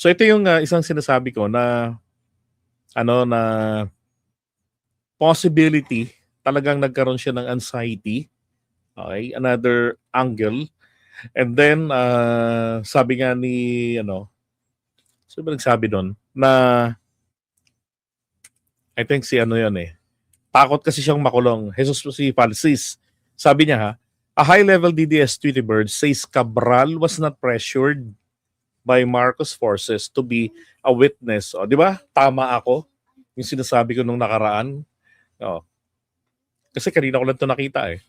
So ito yung isang sinasabi ko na ano na possibility talagang nagkaroon siya ng anxiety. Okay, another angle. And then sabi nga ni sino ba nagsabi doon na I think si ano yun eh. Takot kasi siyang makulong. Jesus si Francis. Sabi niya a high-level DDS Tweety Bird says Cabral was not pressured by Marcos forces to be a witness. O, di ba? Tama ako. Yung sinasabi ko nung nakaraan. O, kasi kanina ko lang ito nakita eh.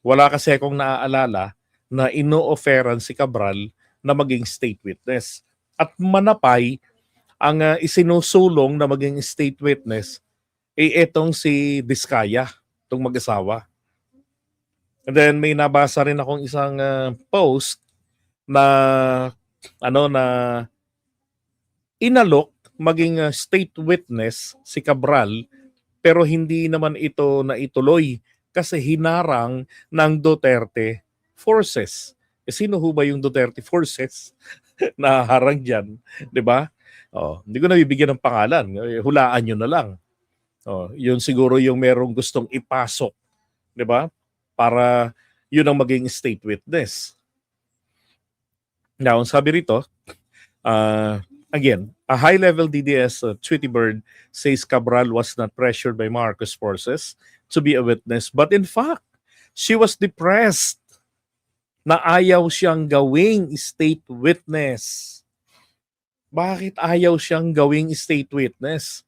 Wala kasi akong naaalala na ino-offeran si Cabral na maging state witness. At manapay, ang isinusulong na maging state witness etong si Diskaya, itong mag-asawa. And then may nabasa rin akong isang post na na inalok maging state witness si Cabral pero hindi naman ito naituloy kasi hinarang ng Duterte forces. Sino ho ba yung Duterte forces na harang dyan? Diba? Hindi ko na bibigyan ng pangalan. Hulaan nyo na lang. Yun siguro yung merong gustong ipasok, 'di ba? Para yun ang maging state witness. Now, sabi rito, again, a high-level DDS Tweety Bird says Cabral was not pressured by Marcos forces to be a witness, but in fact, she was depressed na ayaw siyang gawing state witness. Bakit ayaw siyang gawing state witness?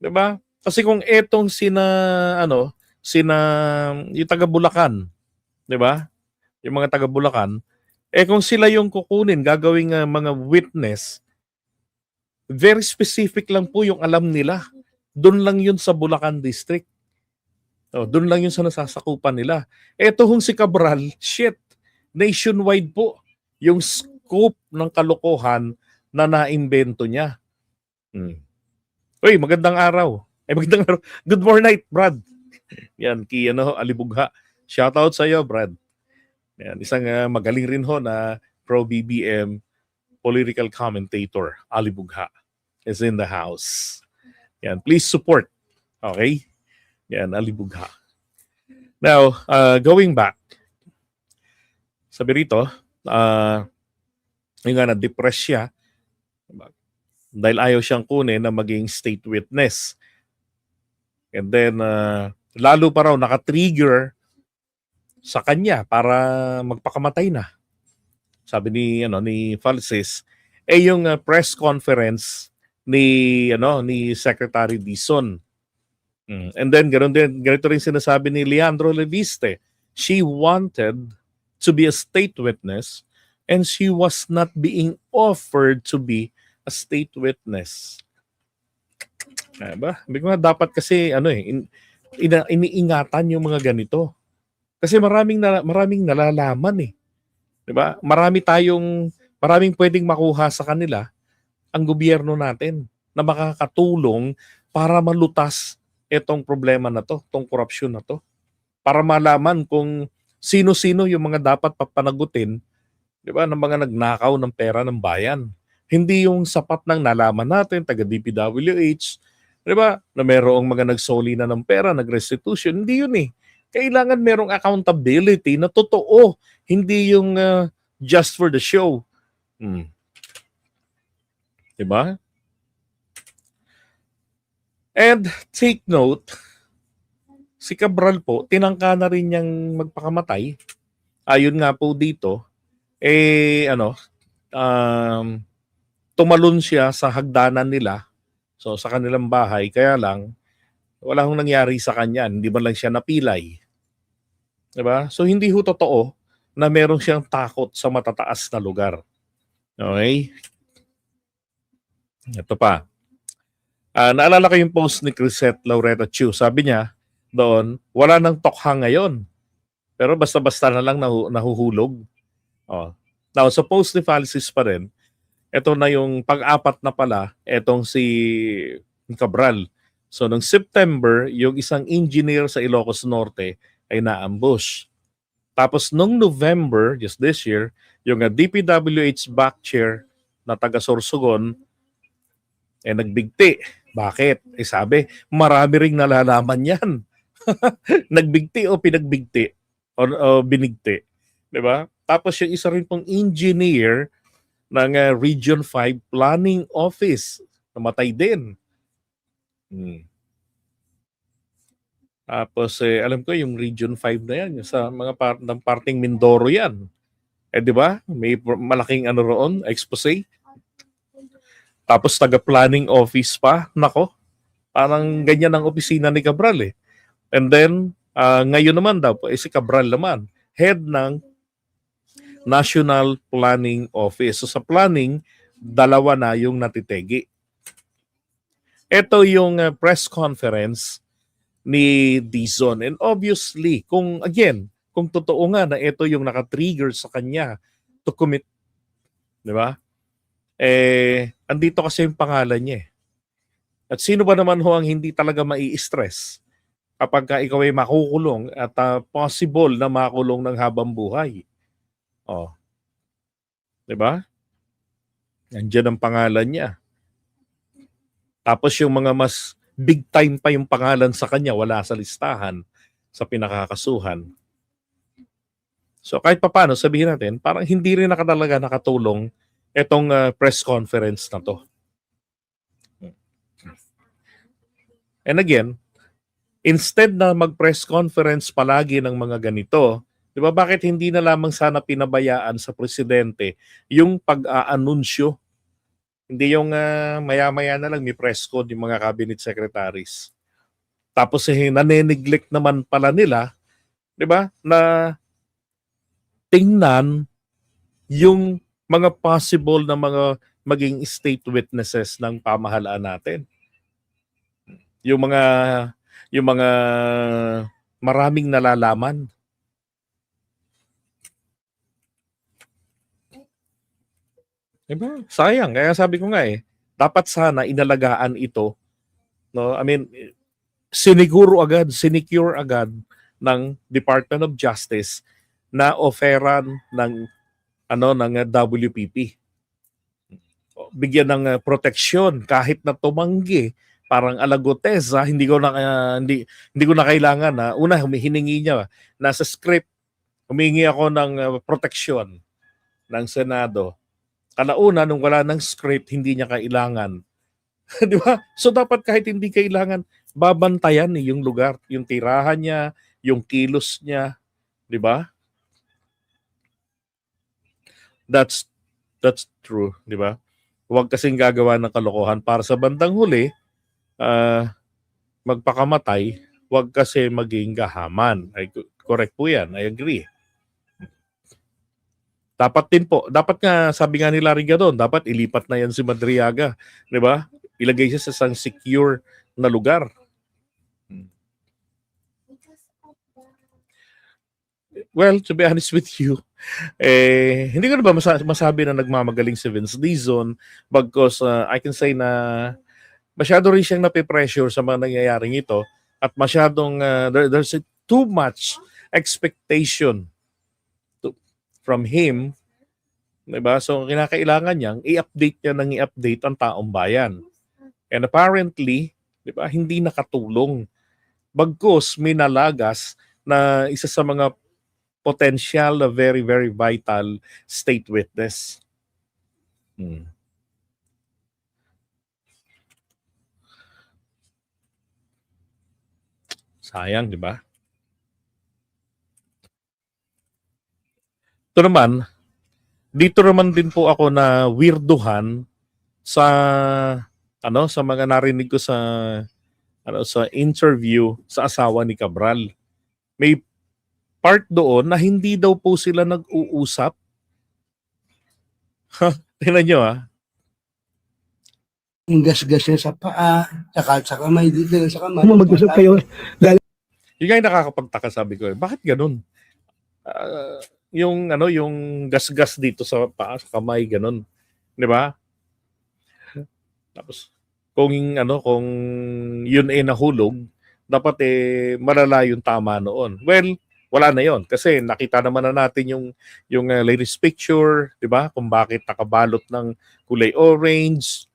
'Di ba? Kasi kung etong sina yung taga Bulacan, 'di ba? Yung mga taga Bulacan, kung sila yung kukunin gagawing mga witness, very specific lang po yung alam nila. Doon lang yun sa Bulacan district. Doon lang yun sa nasasakupan nila. Eto hong si Cabral, nationwide po yung scope ng kalokohan na naimbento niya. Uy, magandang araw. Magandang araw. Good morning, Brad. Yan, Alibugha. Shoutout sa iyo, Brad. Yan, isang magaling rin ho na pro-BBM political commentator, Alibugha, is in the house. Yan, please support. Okay? Yan, Alibugha. Now, going back, sabi rito, yung nga na-depress siya, dahil ayaw siyang kunin na maging state witness. And then, lalo pa raw naka-trigger sa kanya para magpakamatay na. Sabi ni Francis, yung press conference ni Secretary Dizon. And then ganito rin sinasabi ni Leandro Leviste. She wanted to be a state witness and she was not being offered to be a state witness. Diba? Hindi ko nga dapat kasi iniingatan yung mga ganito. Kasi maraming nalalaman eh. 'Di ba? Maraming pwedeng makuha sa kanila ang gobyerno natin na makakatulong para malutas itong problema na to, itong korupsyon na to. Para malaman kung sino-sino yung mga dapat papanagutin, 'di ba, ng mga nagnakaw ng pera ng bayan. Hindi yung sapat ng nalaman natin, taga DPWH, 'di ba, na merong mga nagsoli na ng pera, nag-restitution. Hindi yun eh. Kailangan merong accountability na totoo, hindi yung just for the show. 'Di ba? And take note, si Cabral po, tinangka na rin niyang magpakamatay. Ayun nga po dito, tumalon siya sa hagdanan nila, so sa kanilang bahay, kaya lang, wala hong nangyari sa kanya, hindi man lang siya napilay. Diba? So hindi ho totoo na meron siyang takot sa matataas na lugar. Okay? Ito pa. Naalala ko yung post ni Crisette Laureta Chu. Sabi niya doon, wala nang tokha ngayon. Pero basta-basta na lang nahuhulog. Now, sa post ni Francis pa rin, ito na yung pag-apat na pala, etong si Cabral. So, noong September, yung isang engineer sa Ilocos Norte ay na-ambush. Tapos nung November, just this year, yung DPWH back chair na taga Sorsogon, nagbigti. Bakit? Sabi, marami ring nalalaman yan. Nagbigti o pinagbigti o binigti. 'Di ba? Tapos yung isa rin pong engineer ng Region 5 Planning Office, namatay din. Tapos alam ko yung Region 5 na yan, yung sa mga ng parting Mindoro yan. 'Di ba? May malaking ano roon, expose. Tapos taga-planning office pa. Nako, parang ganyan ang opisina ni Cabral eh. And then, ngayon naman daw, si Cabral naman, head ng National Planning Office. So sa planning, dalawa na yung natitegi. Ito yung press conference ni Dizon. And obviously, kung totoo nga na ito yung naka-trigger sa kanya to commit, di ba? Andito kasi yung pangalan niya eh. At sino ba naman ho ang hindi talaga mai-stress kapag ikaw ay makukulong at possible na makulong ng habang buhay? Oh. 'Di ba? Nandiyan ang pangalan niya. Tapos yung mga mas big time pa yung pangalan sa kanya, wala sa listahan sa pinakakasuhan. So kahit papaano, sabihin natin, parang hindi rin talaga nakatulong itong press conference na to. And again, instead na mag-press conference palagi ng mga ganito, di ba, bakit hindi na lamang sana pinabayaan sa presidente yung pag-aanunsyo? Hindi yung maya-maya na lang may press code yung mga cabinet secretaries. Tapos nane-neglect naman pala nila, di ba, na tingnan yung mga possible na mga maging state witnesses ng pamahalaan natin. Yung mga maraming nalalaman. Diba? Sayang. Kaya sabi ko nga dapat sana inalagaan ito. No? I mean, sinecure agad ng Department of Justice na offeran ng WPP. Bigyan ng proteksyon kahit na tumanggi. Parang Alagoteza, hindi ko na kailangan na humihiningi niya nasa script, humingi ako ng proteksyon ng Senado. Kalauna nung wala ng script, hindi niya kailangan. Di ba? So dapat kahit hindi kailangan, babantayan yung lugar, yung tirahan niya, yung kilos niya, di ba? That's true, di ba? Huwag kasing gagawa ng kalokohan para sa bandang huli, magpakamatay, huwag kasi maging gahaman. Correct po yan, I agree. Dapat nga, sabi nga ni Larry Gadon, dapat ilipat na yan si Madriaga. Di ba? Ilagay siya sa isang secure na lugar. Well, to be honest with you, hindi ko na ba masabi na nagmamagaling si Vince Dizon because I can say na masyado rin siyang napipressure sa mga nangyayaring ito at masyadong there's too much expectation from him, diba? So kinakailangan niyang i-update ang taong bayan. And apparently, diba, hindi nakatulong. Bagkus may nalagas na isa sa mga potential na very, very vital state witness. Sayang, di ba? Ito naman, dito naman din po ako na weirduhan sa sa mga narinig ko sa interview sa asawa ni Cabral. May part doon na hindi daw po sila nag-uusap. Tingnan nyo Yung gas-gas niya sa paa, sa kamay, dito sa kamay. Mag-usap kayo. Yung nga yung nakakapagtaka, sabi ko, bakit ganun? Yung gas-gas dito sa paa, sa kamay, ganun. Di ba? Tapos, kung yun nahulog, dapat malala yung tama noon. Well, wala na yon kasi nakita naman na natin yung latest picture, 'di ba? Kung bakit nakabalot ng kulay orange.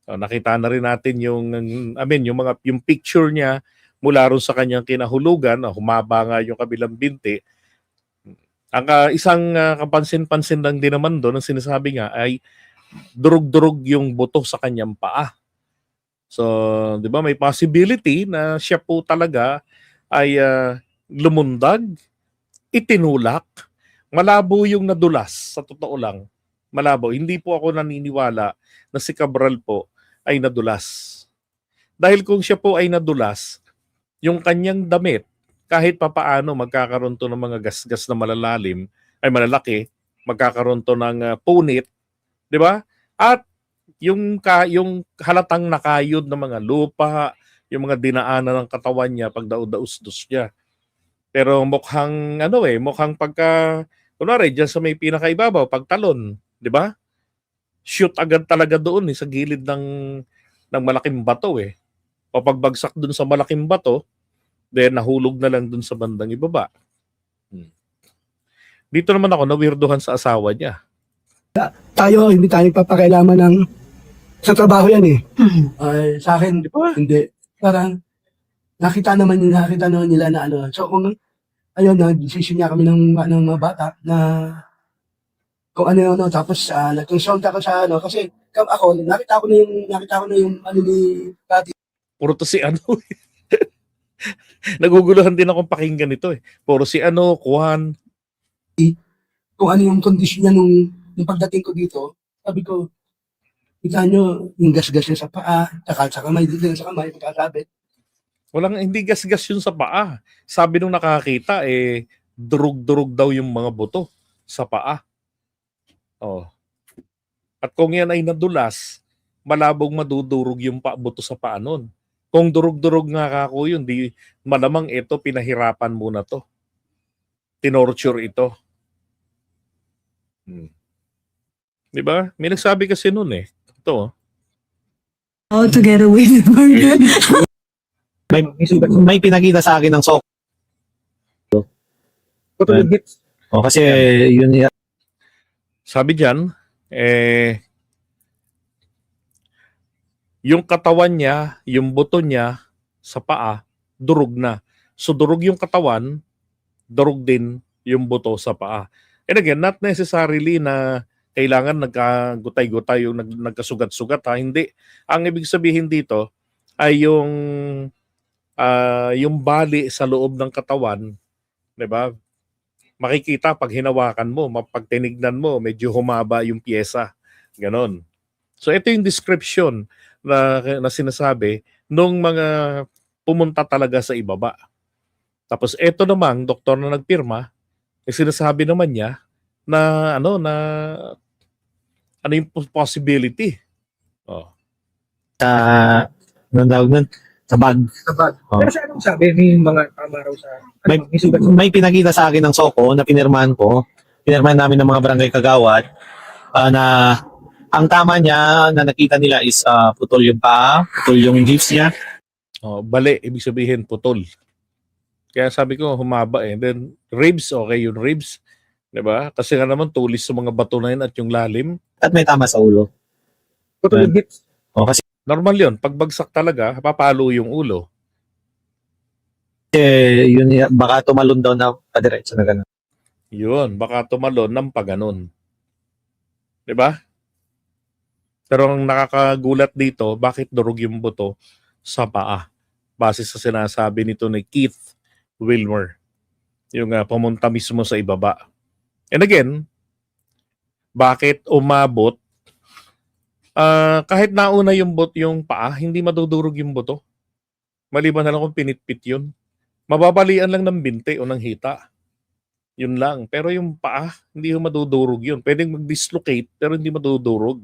Nakita na rin natin yung picture niya mula ron sa kanyang kinahulugan, humaba nga yung kabilang binti. Ang isang kapansin-pansin lang din naman doon, ang sinasabi nga ay durug-durug yung buto sa kanyang paa. So, 'di ba, may possibility na siya po talaga ay lumundag, itinulak, malabo yung nadulas, sa totoo lang. Malabo. Hindi po ako naniniwala na si Cabral po ay nadulas. Dahil kung siya po ay nadulas, yung kanyang damit, kahit papaano magkakaroon to ng mga gasgas na malalalim, ay malalaki, magkakaroon to ng punit, di ba? At yung halatang nakayod ng mga lupa, yung mga dinaanan ng katawan niya pag daud-dausdos niya. Pero mukhang pagka, kunwari, dyan sa may pinakaibabaw, pagtalon, di ba? Shoot agad talaga doon sa gilid ng malaking bato eh. O pagbagsak doon sa malaking bato, then nahulog na lang doon sa bandang ibaba. Dito naman ako nawirduhan sa asawa niya. Tayo, hindi tayo papakailaman ng sa trabaho yan eh. Ay, sa akin, Di ba? hindi. Parang, nakita naman nila na ano. So, kung, ayun, decision niya kami ng mga bata na kung ano, tapos nag-consult ako sa ano, kasi ako, nakita ko na yung ano ni Tati. Puro to si ano. Naguguluhan din akong pakinggan ito eh. Puro si ano, Juan. Kung ano yung condition niya nung pagdating ko dito, sabi ko, kita nyo, yung gas-gas niya sa paa, sa kamay, dito sa kamay, pagkasabit. Hindi gasgas yun sa paa. Sabi nung nakakita, durug-durug daw yung mga buto sa paa. Oh. At kung yan ay nadulas, malabong madudurog yung buto sa paa nun. Kung durug-durug nga kako yun, di malamang ito, pinahirapan muna to. Tinorture ito. Di ba? May nagsabi kasi nun eh. Ito. How to get away with murder. May pinakita sa akin ng sok. Kasi yun Sabi diyan, yung katawan niya, yung buto niya sa paa, durog na. So durog yung katawan, durog din yung buto sa paa. And again, not necessarily na kailangan nagkagutay-gutay yung nagkasugat-sugat ha. Hindi. Ang ibig sabihin dito ay yung bali sa loob ng katawan, 'di ba? Makikita pag hinawakan mo, pag tinignan mo, medyo humaba yung pyesa. Ganon. So ito yung description na sinasabi nung mga pumunta talaga sa ibaba. Tapos ito namang doktor na nagpirma, sinasabi naman niya na ano yung possibility. Oh. Anong tawag nun? Sa bag. Oh. Pero siya anong sabi, may mga tama raw sa... May pinakita sa akin ng Soko na pinirmahan ko. Pinirmahan namin ng mga barangay kagawad na ang tama niya na nakita nila is putol yung paa, putol yung hips niya. Oh, bali, ibig sabihin putol. Kaya sabi ko humaba eh. Then ribs, okay yung ribs. 'Di ba? Kasi nga naman tulis sa mga bato na yun at yung lalim. At may tama sa ulo. Putol yung hips. Oh, kasi Normal yun. Pagbagsak talaga, papalo yung ulo. yun, baka tumalon daw na padiretso na gano'n. Yun, baka tumalon ng paganon. 'Di ba? Pero ang nakakagulat dito, bakit durog yung buto sa paa? Base sa sinasabi nito ni Keith Wilmer. Yung pumunta mismo sa ibaba. And again, bakit umabot? Kahit nauna yung paa, hindi madudurog yung buto. Maliban na lang kung pinitpit yun. Mababalian lang ng binti o ng hita. Yun lang. Pero yung paa, hindi yung madudurog yun. Pwedeng mag-dislocate, pero hindi madudurog.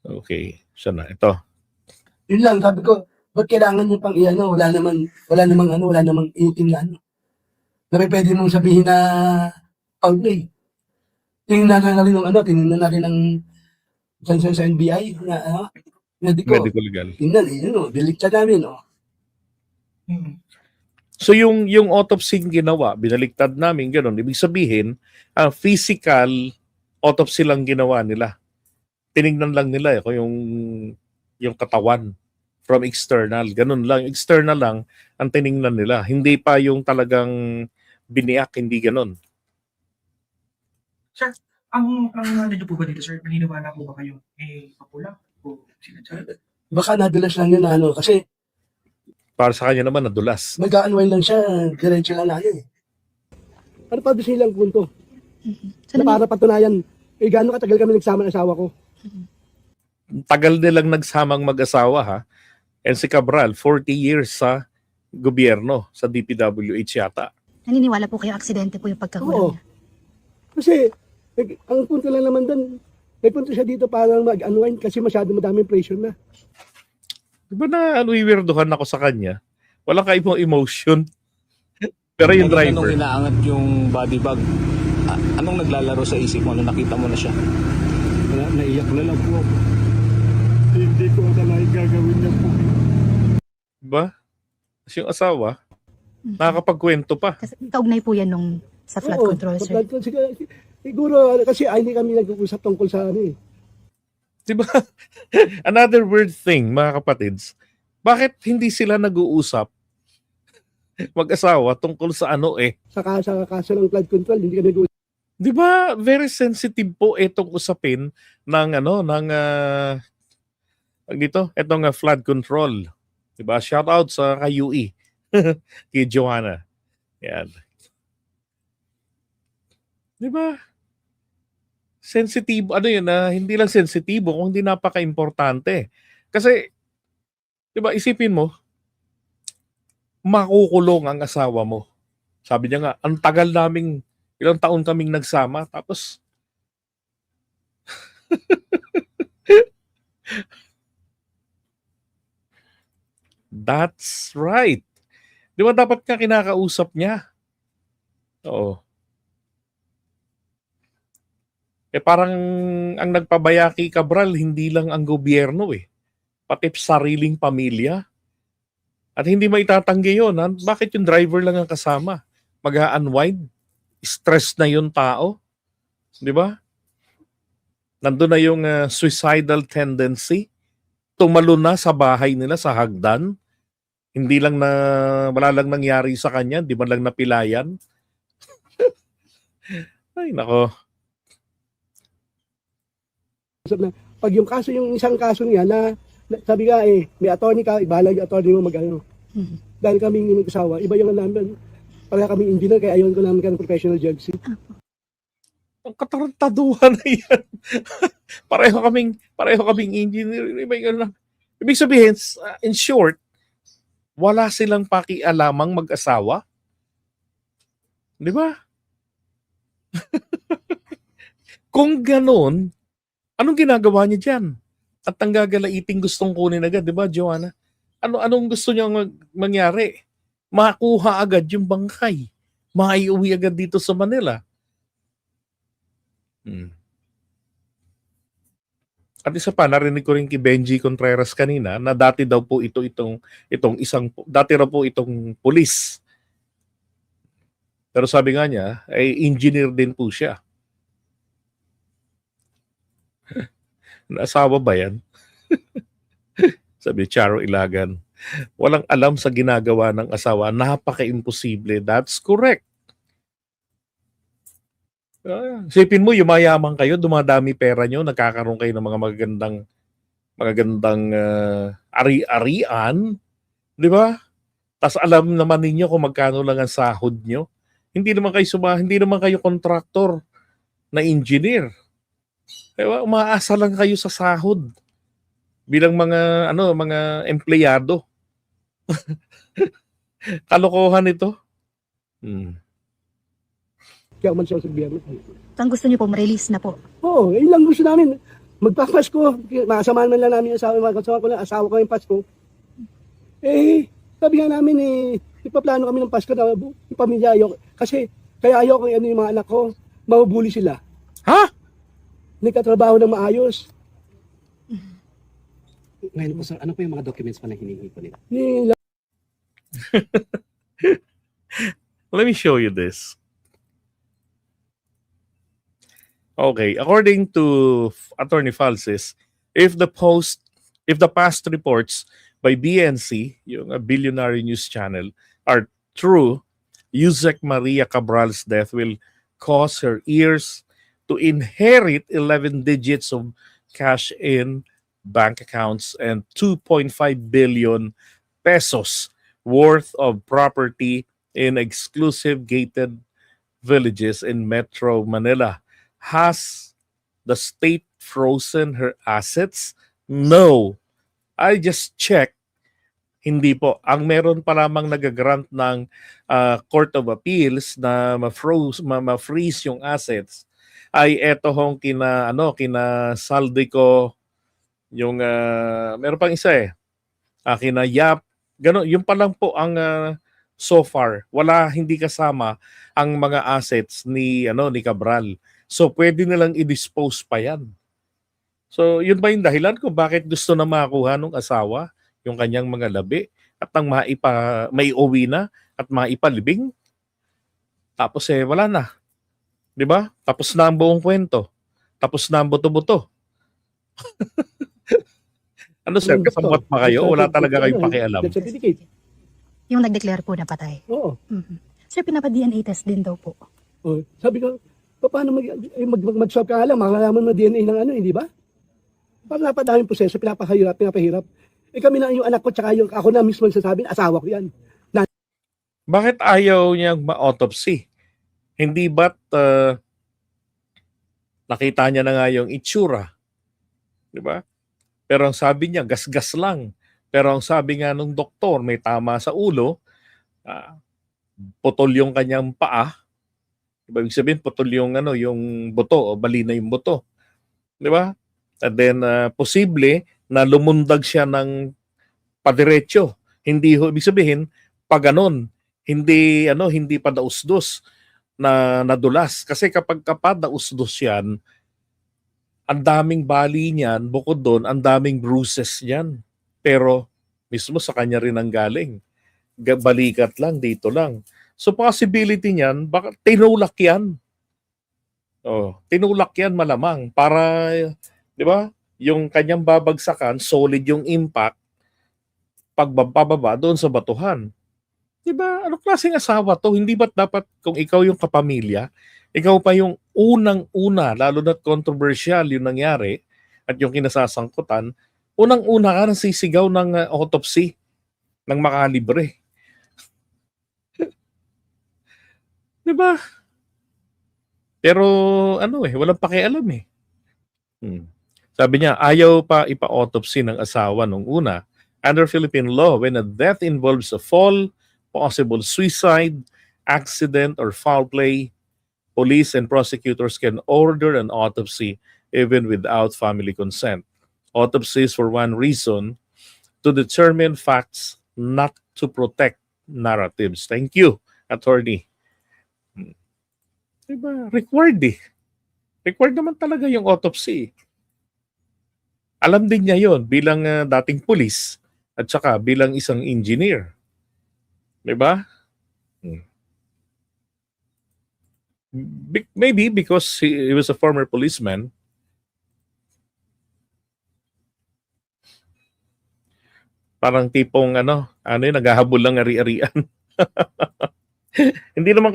Okay. Saan na? Ito. Yun lang, sabi ko, ba't kailangan nyo pang iano? Wala namang itim na ano. Na pwede mong sabihin na foul play. Tingnan natin ng tinignan natin ng sa NBI na medical. Medical legal. Tingnan, yun o, baliktad namin, o. So yung autopsy ginawa, binaliktad namin ganun. Ibig sabihin, physical autopsy lang ginawa nila. Tinignan lang nila kung yung katawan from external. Ganun lang, external lang ang tinignan nila. Hindi pa yung talagang biniyak, hindi ganun. Sir, ang ano niyo po ba dito, sir? Naniniwala po ba kayo papula o sinadya? Baka nadulas lang yun na ano, kasi Para sa kanya naman, nadulas. mag-unwind lang siya, diretso lang natin. Ano pa doon silang punto? So, Na para patunayan, gaano katagal kami nagsama ng asawa ko? Tagal nilang nagsamang mag-asawa ha. And si Cabral, 40 years sa gobyerno, sa DPWH yata. naniniwala po kayo aksidente po yung Oo. pagkahulog niya. Kasi, ang punto lang naman doon, nagpunta siya dito para mag-unwind kasi masyado madaming pressure na. Di ba na weirdohan ako sa kanya? Walang kaibang emotion. Pero yung driver, Anong inaangat yung body bag? Anong naglalaro sa isip mo nung nakita mo na siya? Wala, naiyak na lang po ako. Hindi ko akalain gagawin niya po. ba? Kasi yung asawa, nakakapagkwento pa. Kasi kaugnay po yan nung sa flood control, sa sir. flood control. Siguro, kasi hindi kami nag-uusap tungkol sa ano eh. Di ba? Another weird thing, mga kapatids. Bakit hindi sila nag-uusap mag-asawa tungkol sa ano Sa kaso ng flood control, hindi kami nag-uusap. Di ba? Very sensitive po itong usapin ng itong flood control. Di ba? Shout out sa kay UE. Kay Joanna. Yan. Di ba? Sensitive, hindi lang sensitibo, kung hindi napaka-importante. Kasi, di ba, isipin mo, makukulong ang asawa mo. Sabi niya nga, ang tagal naming, ilang taon kaming nagsama, tapos, that's right. Di ba dapat ka kinakausap niya? Oo. Parang ang nagpabaya kay Cabral, hindi lang ang gobyerno pati sariling pamilya. At hindi maitatanggi yun. Ha? Bakit yung driver lang ang kasama? Mag-unwind? Stress na yung tao? Di ba? Nandun na yung suicidal tendency. Tumalo na sa bahay nila, sa hagdan. Hindi lang wala lang nangyari sa kanya, di man lang napilayan. Ay, nako. Pag yung isang kaso niya sabi nga may attorney ka, bahala yung attorney mo mag-ano. Dahil kaming mag-asawa, iba yung namin. Pareha kaming engineer, kaya ayaw ko namin ka ng professional judge. Ang katarantaduhan na yan. pareho kaming engineer. Ibig sabihin, in short, wala silang pakialamang mag-asawa. Di ba? Kung ganon, anong ginagawa niya dyan? At ang gagalaiting gustong kunin agad, di ba, Joanna? Anong gusto niya mangyari? Makuha agad yung bangkay. Maiuwi agad dito sa Manila. At isa pa, narinig ko rin kay Benji Contreras kanina na dati daw po dati raw po itong pulis. Pero sabi nga niya, ay engineer din po siya. Asawa ba yan? Sabi Charo Ilagan. Walang alam sa ginagawa ng asawa. Napaka-imposible. That's correct. Sipin mo, yumayaman kayo, dumadami pera nyo, nagkakaroon kayo ng mga magagandang ari-arian. Di ba? Tapos alam naman ninyo kung magkano lang ang sahod nyo. Hindi naman kayo kontraktor na engineer. Kaya umaasa lang kayo sa sahod bilang mga empleyado. Kalokohan ito. Kaya man siya sa biyernes. Ang gusto niyo po, ma-release na po. Oo, yun lang gusto namin. Magpapasko, makasamahan man lang namin asawa ko yung Pasko. Sabi nga namin ipaplano kami ng Pasko na yung pamilya kasi kaya ayaw ko yung mga anak ko, mabubuli sila. Ha? Nagkatrabaho ng maayos. Ngayon po, sir, ano po yung mga documents pa na hinihingi po nila? Ni Let me show you this. Okay, according to Attorney Falsis, if the past reports by BNC, yung billionaire news channel, are true, Yusek Maria Cabral's death will cause her heirs to inherit 11 digits of cash in bank accounts and 2.5 billion pesos worth of property in exclusive gated villages in Metro Manila. Has the state frozen her assets? No. I just checked. Hindi po. Ang meron pa lamang nagagrant ng Court of Appeals na ma-freeze yung assets ay eto hong kina Saldico, yung meron pang isa kina Yap. Gano, yung pa lang po ang so far. Wala, hindi kasama ang mga assets ni Cabral. So pwede nilang i-dispose pa yan. So yun ba yung dahilan kung bakit gusto na makakuha ng asawa yung kanyang mga labi at ang maiuwi na at maipalibing? Tapos wala na. 'Di ba? Tapos na ang buong kwento. Tapos na ang buto-buto. Ano sir, kasabot pa kayo? Wala talaga kayong pakialam. Death certificate. Yung nag-declare po na patay. Oo. Mhm. Sir, pinapa-DNA test din daw po. Oh, sabi ko, paano mag-swab ka nga lang, makakalaman mo DNA ng hindi ba? Parang napadaming proseso, pinapahirap. Kami na yung anak ko, tsaka yung ako na mismo nagsasabi, asawa ko yan. Bakit ayaw niyang ma-autopsy? Hindi ba't nakita niya na nga yung itsura? Di ba? Pero ang sabi niya, gasgas lang. Pero ang sabi nga nung doktor, may tama sa ulo, putol yung kanyang paa. Ibig sabihin, putol yung, yung buto, o bali na yung buto. Di ba? And then, posible na lumundag siya ng padiretso. Hindi, ibig sabihin, pag ganon, hindi pa dausdos na nadulas. Kasi kapag dausdos yan, ang daming bali niyan, bukod doon, ang daming bruises niyan. Pero mismo sa kanya rin ang galing. Balikat lang, dito lang. So possibility niyan, baka tinulak yan. Tinulak yan malamang para, di ba, yung kanyang babagsakan, solid yung impact, pagbababa doon sa batuhan. Diba? Ano klaseng asawa to? Hindi ba't dapat kung ikaw yung kapamilya, ikaw pa yung unang-una, lalo na't controversial yung nangyari at yung kinasasangkutan, unang-una ka nang sisigaw ng autopsy ng makalibre. Diba? Pero walang pakialam eh. Sabi niya, ayaw pa ipa-autopsy ng asawa nung una. Under Philippine law, when a death involves a fall, possible suicide, accident, or foul play, police and prosecutors can order an autopsy even without family consent. Autopsies for one reason, to determine facts, not to protect narratives. Thank you, attorney. Diba? Required eh. Required naman talaga yung autopsy. Alam din niya yon bilang dating pulis at saka bilang isang engineer. Diba? Maybe because he was a former policeman. Parang tipong naghahabol lang ari-arian. Hindi naman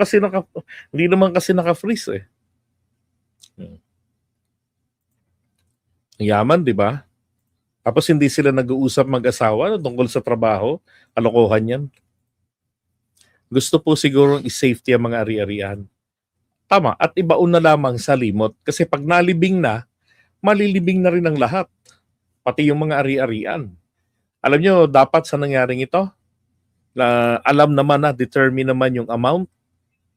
kasi naka-freeze eh. Yaman, di ba? Tapos hindi sila nag-uusap mag-asawa tungkol sa trabaho. Kalokohan yan. Gusto po siguro i-safety ang mga ari-arian. Tama, at ibaon na lamang sa limot. Kasi pag nalibing na, malilibing na rin ang lahat. Pati yung mga ari-arian. Alam nyo, dapat sa nangyaring ito, alam naman na, determine naman yung amount.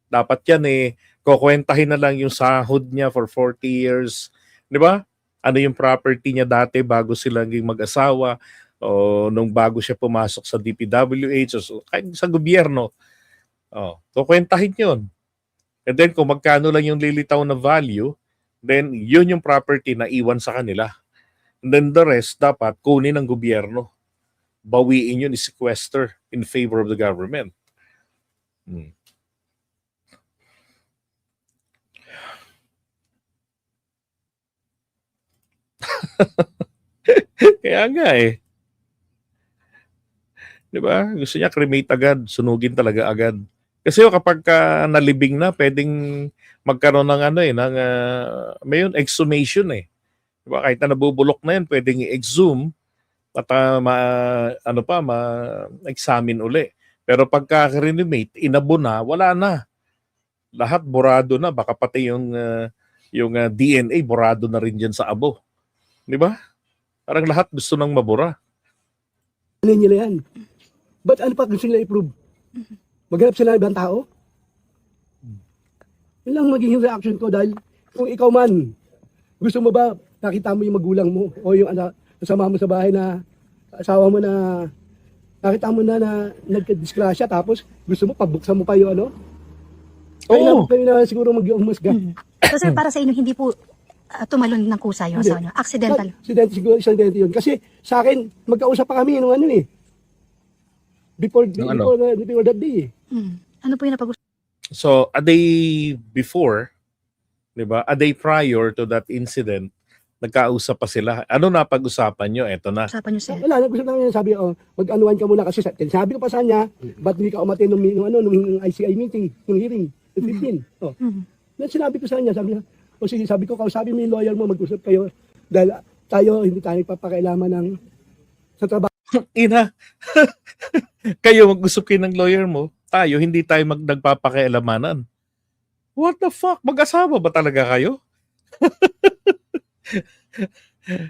Dapat yan kukwentahin na lang yung sahod niya for 40 years. Di ba? Ano yung property niya dati bago sila naging mag-asawa o nung bago siya pumasok sa DPWH o kahit sa gobyerno. Kukwentahin yun. And then kung magkano lang yung lilitaw na value, then yun yung property na iwan sa kanila. And then the rest, dapat kunin ng gobyerno. Bawiin yun, i-sequester in favor of the government. Hmm. Kaya nga eh. Di ba? Gusto niya cremate agad, sunugin talaga agad. Kasi kapag nalibing na, pwedeng magkaroon ng may yun, exhumation eh. Di ba? Kahit na nabubulok na yan, pwedeng i-exhume at ma-examine uli. Pero pagka cremate, inabo na, wala na. Lahat borado na, baka pati yung DNA borado na rin dyan sa abo. Di ba? Parang lahat gusto nang mabura. Ano nila yan? Ba't ano pa gusto nila i-prove? Maghanap sila ng ibang tao? Yun lang magiging reaction ko dahil kung ikaw man, gusto mo ba nakita mo yung magulang mo o yung kasama mo sa bahay na asawa mo na nakita mo na nagka-disgrasya tapos gusto mo pagbuksan mo pa yung ano? Oo. Kayo na siguro mag-umusga. So sir, para sa inyo, hindi po tumalon ng kusa yung asawa niyo. Accidental. Aksidente siguro, aksidente yun. Kasi sa akin, magkausap pa kami nung ano eh. Before that day eh. Ano po yung napag-usapan? So, a day before, di ba? A day prior to that incident, nagkausap pa sila. Ano na pag-usapan nyo? Eto na. Niyo, sir? Wala, nag-usap namin yan. Sabi, mag-anuan ka muna kasi sabi ko pa sa kanya, ba't hindi ka umatin nung ICI meeting, yung hearing, yung 15. Oh. Then sinabi ko sa kanya, sabi niya, sige, sabi ko, kausapin mo yung lawyer mo, mag-usap kayo. Dahil hindi tayo papakailaman ng sa trabaho. Ina, kayo mag-usap kayo ng lawyer mo, tayo, hindi tayo nagpapakialamanan. What the fuck? Mag-asawa ba talaga kayo?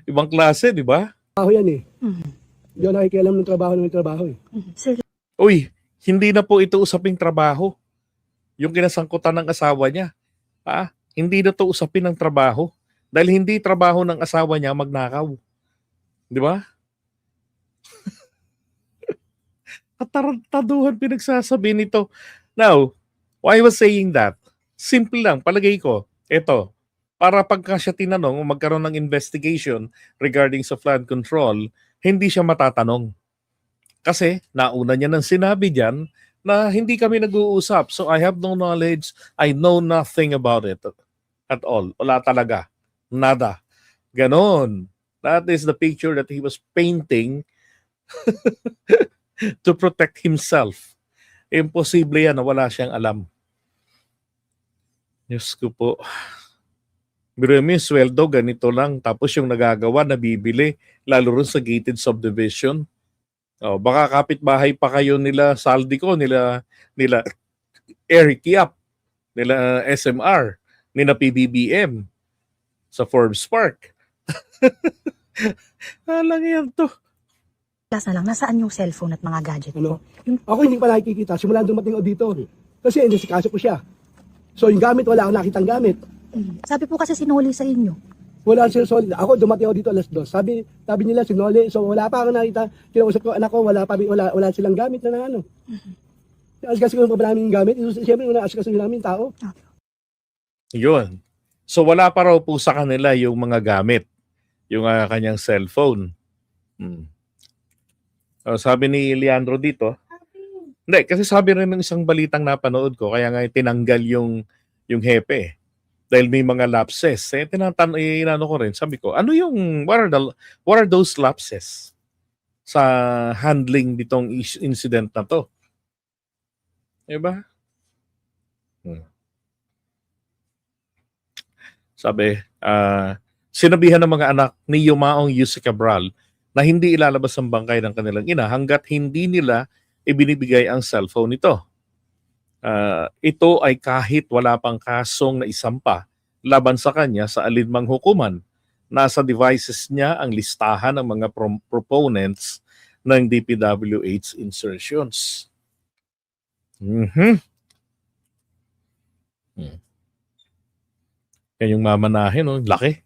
Ibang klase, di ba? Trabaho yan eh. Hindi ako nakikialam ng trabaho eh. Sir, Uy, hindi na po ito usaping trabaho. Yung kinasangkutan ng asawa niya. Hindi na to usapin ng trabaho. Dahil hindi trabaho ng asawa niya magnakaw. Di ba? Katarantaduhan pinagsasabi nito. Now, why I was saying that? Simple lang, palagay ko. Ito, para pagka siya tinanong o magkaroon ng investigation regarding sa flood control, hindi siya matatanong. Kasi nauna niya nang sinabi diyan na hindi kami nag-uusap. So I have no knowledge. I know nothing about it at all. Wala talaga. Nada. Ganon. That is the picture that he was painting to protect himself. Imposible yan na wala siyang alam. Diyos ko po. Biro mo yung sweldo, ganito lang. Tapos yung nagagawa, nabibili. Lalo rin sa gated subdivision. Baka kapitbahay pa kayo nila Saldico, nila Eric Yap, nila SMR, nila PBBM sa Forbes Park. Alang yan to. last na lang, nasaan yung cellphone at mga gadget Ano? po? Yung, Ako hindi pa nakikita simula dumating ako dito. Kasi indisikaso ko siya. So yung gamit, wala akong nakitang gamit. sabi po kasi sinuli sa inyo. Wala sila solid. Ako dumating ako dito alas 2. Sabi nila sinole. So wala pa ako nakita. Kinausap ko anak ko, wala silang gamit na ano. Kasi kung pa namin yung gamit, siyempre una kasi namin tao. Yun. So wala pa raw po sa kanila yung mga gamit. Yung kanyang cellphone. Sabi ni Leandro dito, hindi, kasi sabi rin ng isang balitang napanood ko, kaya nga tinanggal yung hepe. Dahil may mga lapses. Inano ko rin, sabi ko, what are those lapses sa handling nitong incident na to? Diba? Sabi, sinabihan ng mga anak ni Yumaong Yusek Cabral na hindi ilalabas ang bangkay ng kanilang ina hanggat hindi nila ibinibigay ang cellphone nito. Ito ay kahit wala pang kasong na isampa laban sa kanya sa alinmang hukuman. Nasa devices niya ang listahan ng mga proponents ng DPWH insertions. Yan yung mamanahin, no? Laki.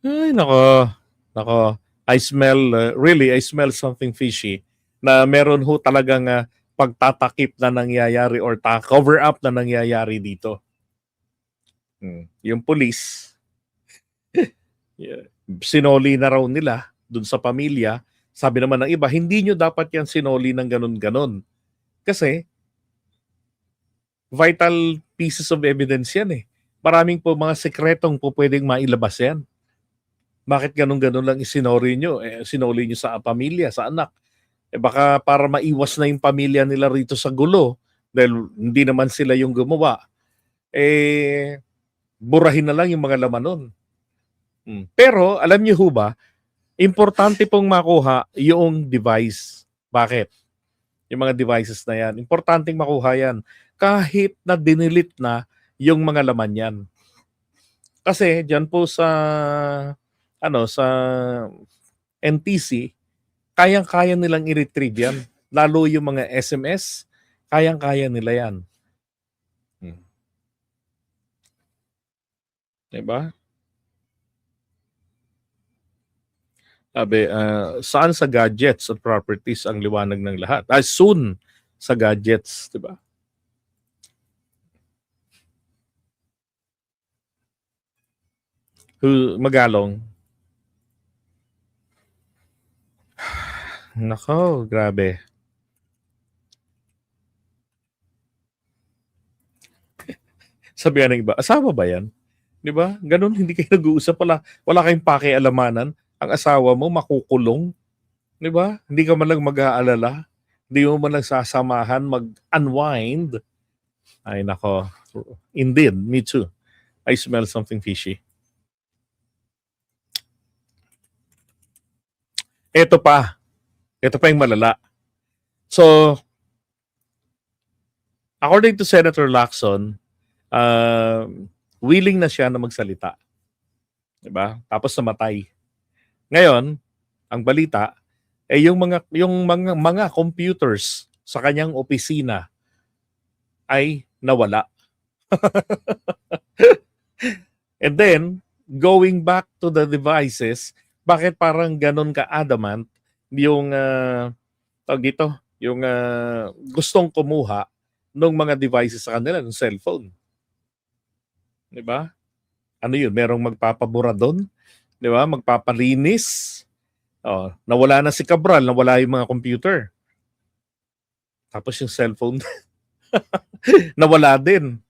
Ay, nako. I smell something fishy na meron ho talagang pagtatakip na nangyayari or cover up na nangyayari dito. Yung police, sinoli na raw nila dun sa pamilya. Sabi naman ng iba, hindi nyo dapat yan sinoli ng ganun-ganon. Kasi, vital pieces of evidence yan eh. Maraming po mga sekretong po pwedeng mailabas yan. Bakit ganun-ganon lang isinoli nyo? Sinoli nyo sa pamilya, sa anak. Baka para maiwas na yung pamilya nila rito sa gulo dahil hindi naman sila yung gumawa. Burahin na lang yung mga laman nun. Pero, alam niyo ho ba, importante pong makuha yung device. Bakit? Yung mga devices na yan. Importanteng makuha yan. Kahit na dinilit na yung mga laman yan. Kasi dyan po sa sa NTC, kayang-kaya nilang i-retrieve yan. Lalo yung mga SMS, kayang-kaya nila yan. Diba? Sabi, saan sa gadgets at properties ang liwanag ng lahat? Soon sa gadgets, di ba? Magalong. Nako, grabe. Sabi ng iba, asawa ba yan? Di ba? Ganun, hindi kayo nag-uusap. Wala kayong pakialamanan. Ang asawa mo makukulong, 'di ba? Hindi ka man lang mag-aalala, hindi mo man lang sasamahan mag-unwind. Ay nako. Indeed, me too. I smell something fishy. Ito pa yung malala. So, according to Senator Lacson, willing na siya na magsalita. 'Di ba? Tapos namatay. Ngayon, ang balita yung mga computers sa kanyang opisina ay nawala. And then, going back to the devices, bakit parang ganun ka-adamant yung gustong kumuha ng mga devices sa kanila, ng cellphone? 'Di ba? Ano 'yun? Merong magpapabura doon? 'Di ba? Magpapalinis. Nawala na si Cabral, nawala yung mga computer. Tapos yung cellphone nawala din.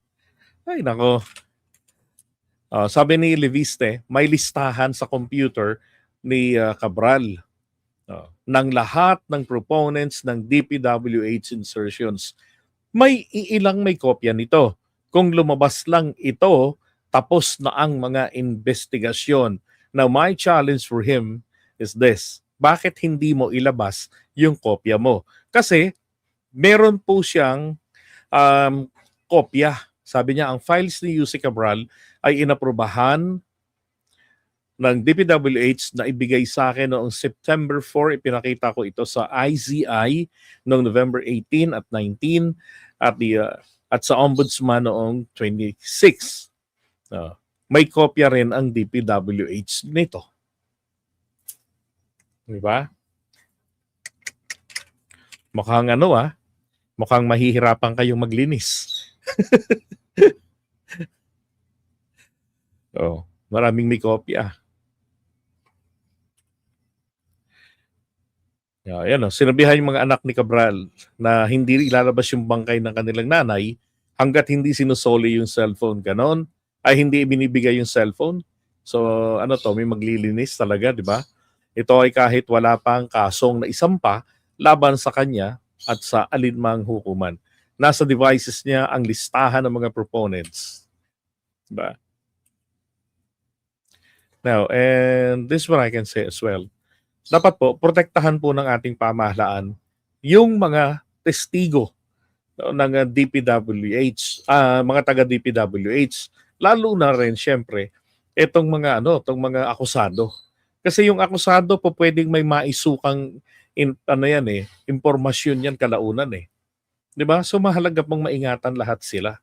Ay nako. Sabi ni Leviste, may listahan sa computer ni Cabral ng lahat ng proponents ng DPWH insertions. May iilang may kopya nito. Kung lumabas lang ito, tapos na ang mga investigasyon. Now, my challenge for him is this. Bakit hindi mo ilabas yung kopya mo? Kasi meron po siyang kopya. Sabi niya, ang files ni Yusek Cabral ay inaprubahan ng DPWH na ibigay sa akin noong September 4. Ipinakita ko ito sa IZI noong November 18 at 19 at sa Ombudsman noong 26. May kopya rin ang DPWH nito. Di ba? Mukhang mukhang mahihirapan kayong maglinis. Maraming may kopya. Sinabihan yung mga anak ni Cabral na hindi ilalabas yung bangkay ng kanilang nanay hanggat hindi sinusoli yung cellphone. Ganon. Ay hindi ibinibigay yung cellphone. So may maglilinis talaga, di ba? Ito ay kahit wala pang kasong na isampa laban sa kanya at sa alinmang hukuman. Nasa devices niya ang listahan ng mga proponents. Diba? Now, and this is what I can say as well. Dapat po, protektahan po ng ating pamahalaan yung mga testigo ng DPWH, mga taga-DPWH. Lalo na rin, syempre, itong mga akusado. Kasi yung akusado po pwedeng may maisukang impormasyon yan kalaunan eh. 'Di ba? So mahalaga pong maingatan lahat sila.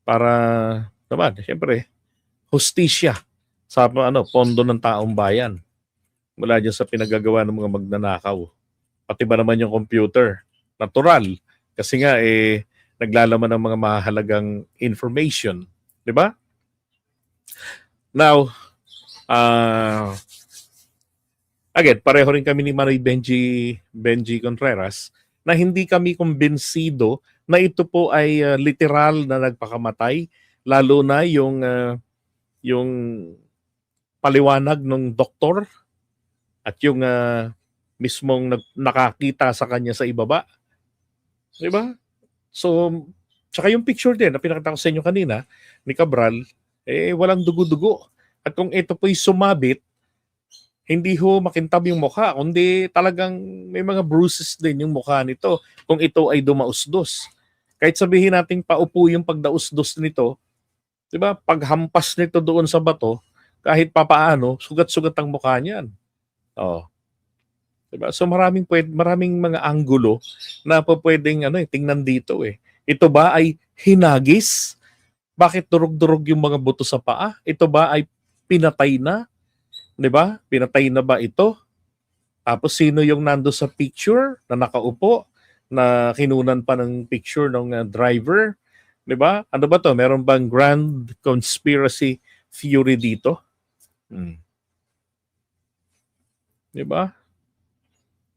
Para naman, syempre, hustisya sa pondo ng taong bayan. Mula dyan sa pinagagawa ng mga magnanakaw. Pati ba naman yung computer? Natural. Kasi nga, naglalaman ng mga mahalagang information. Di ba? Now, again, pareho rin kami ni Marie Benji Contreras na hindi kami kumbinsido na ito po ay literal na nagpakamatay, lalo na yung paliwanag ng doktor at yung mismong nakakita sa kanya sa ibaba. Di ba? So, tsaka yung picture din na pinakita ko sa inyo kanina ni Cabral, walang dugo-dugo. At kung ito po'y sumabit, hindi ho makintab yung mukha, kundi talagang may mga bruises din yung mukha nito kung ito ay dumausdos. Kahit sabihin nating paupo yung pagdausdos nito, di ba? Paghampas nito doon sa bato, kahit papaano, sugat-sugat ang mukha niyan. Oh. Diba? So maraming mga anggulo na pwedeng tingnan dito eh. Ito ba ay hinagis? Bakit durog-durog yung mga buto sa paa? Ito ba ay pinatay na? 'Di ba? Pinatay na ba ito? Tapos sino yung nando sa picture na nakaupo na kinunan pa ng picture ng driver? 'Di ba? Ano ba 'to? Meron bang grand conspiracy theory dito? 'Di ba?